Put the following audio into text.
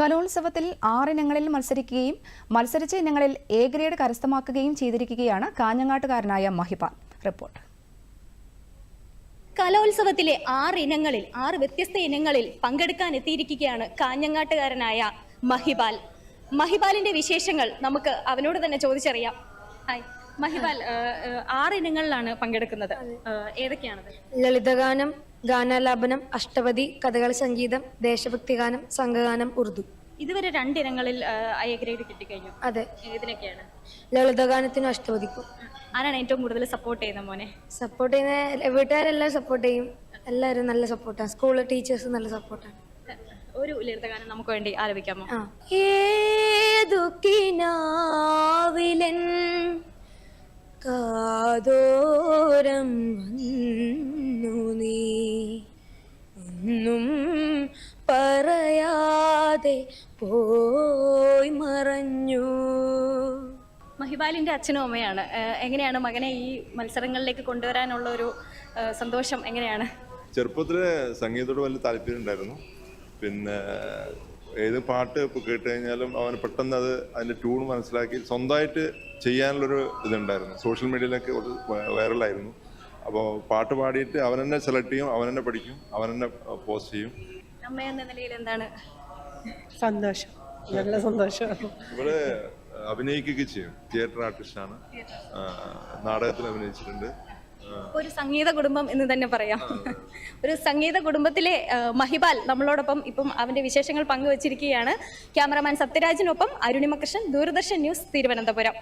കലോത്സവത്തിൽ 6 ഇനങ്ങളിൽ മത്സരിക്കുകയും മത്സരിച്ച ഇനങ്ങളിൽ എ ഗ്രേഡ് കരസ്ഥമാക്കുകയും ചെയ്തിരിക്കുകയാണ് കാഞ്ഞങ്ങാട്ടുകാരനായ മഹിപാൽ. റിപ്പോർട്ട്. കലോത്സവത്തിലെ 6 വ്യത്യസ്ത ഇനങ്ങളിൽ പങ്കെടുക്കാൻ എത്തിയിരിക്കുകയാണ് കാഞ്ഞങ്ങാട്ടുകാരനായ മഹിപാൽ. മഹിപാലിന്റെ വിശേഷങ്ങൾ നമുക്ക് അവനോട് തന്നെ ചോദിച്ചറിയാം. ഹായ് മഹിപാൽ, 6 ഇനങ്ങളിലാണ് പങ്കെടുക്കുന്നത്. ഏതൊക്കെയാണത്? ലളിതഗാനം, ഗാനാലാപനം, അഷ്ടപതി, കഥകളി സംഗീതം, ദേശഭക്തി ഗാനം, സംഘഗാനം, ഉറുദു. ഇതുവരെ 2 ഇനങ്ങളിൽ എ ഗ്രേഡ് കിട്ടിക്കഴിഞ്ഞു. അതെ. ഏതിനൊക്കെയാണ്? ലളിതഗാനത്തിനും അഷ്ടപതിക്കും. ആരാണ് ഏറ്റവും കൂടുതൽ സപ്പോർട്ട് ചെയ്യുന്ന മോനെ? സപ്പോർട്ട് ചെയ്യുന്ന വീട്ടുകാരെല്ലാം സപ്പോർട്ട് ചെയ്യും. എല്ലാവരും നല്ല സപ്പോർട്ടാണ്. സ്കൂളിലെ ടീച്ചേഴ്സ് നല്ല സപ്പോർട്ടാണ്. ഒരു ലളിതഗാനം നമുക്ക് വേണ്ടി ആലപിക്കാമോ? ഏതു കിനാവിലൻ കാതോരം വന്നു നീ ഒന്നും പറയാതെ പോയി മറഞ്ഞു. മഹിപാലിന്റെ അച്ഛനും അമ്മയാണ്. എങ്ങനെയാണ് മകനെ ഈ മത്സരങ്ങളിലേക്ക് കൊണ്ടുവരാനുള്ള ഒരു സന്തോഷം എങ്ങനെയാണ്? ചെറുപ്പത്തിൽ സംഗീതത്തോട് വലിയ താല്പര്യം ഉണ്ടായിരുന്നു. പിന്നെ ഏത് പാട്ട് ഇപ്പോൾ കേട്ട് കഴിഞ്ഞാലും അവന് പെട്ടെന്ന് അതിൻ്റെ ട്യൂൺ മനസ്സിലാക്കി സ്വന്തമായിട്ട് ചെയ്യാനുള്ളൊരു ഇതുണ്ടായിരുന്നു. സോഷ്യൽ മീഡിയയിലൊക്കെ വൈറലായിരുന്നു. അപ്പോൾ പാട്ട് പാടിയിട്ട് അവൻ തന്നെ സെലക്ട് ചെയ്യും, അവൻ തന്നെ പഠിക്കും, അവൻ തന്നെ പോസ്റ്റ് ചെയ്യും. അമ്മ എന്ന നിലയിൽ എന്താണ് സന്തോഷം? നല്ല സന്തോഷം. ഇവിടെ അഭിനയിക്കുകയൊക്കെ ചെയ്യും. തിയേറ്റർ ആർട്ടിസ്റ്റാണ്. നാടകത്തിൽ അഭിനയിച്ചിട്ടുണ്ട്. ഒരു സംഗീത കുടുംബം എന്ന് തന്നെ പറയാം. ഒരു സംഗീത കുടുംബത്തിലെ മഹിപാൽ നമ്മളോടൊപ്പം ഇപ്പം അവന്റെ വിശേഷങ്ങൾ പങ്കുവച്ചിരിക്കുകയാണ്. ക്യാമറമാൻ സത്യരാജിനൊപ്പം അരുണിമ കൃഷ്ണൻ, ദൂരദർശൻ ന്യൂസ്, തിരുവനന്തപുരം.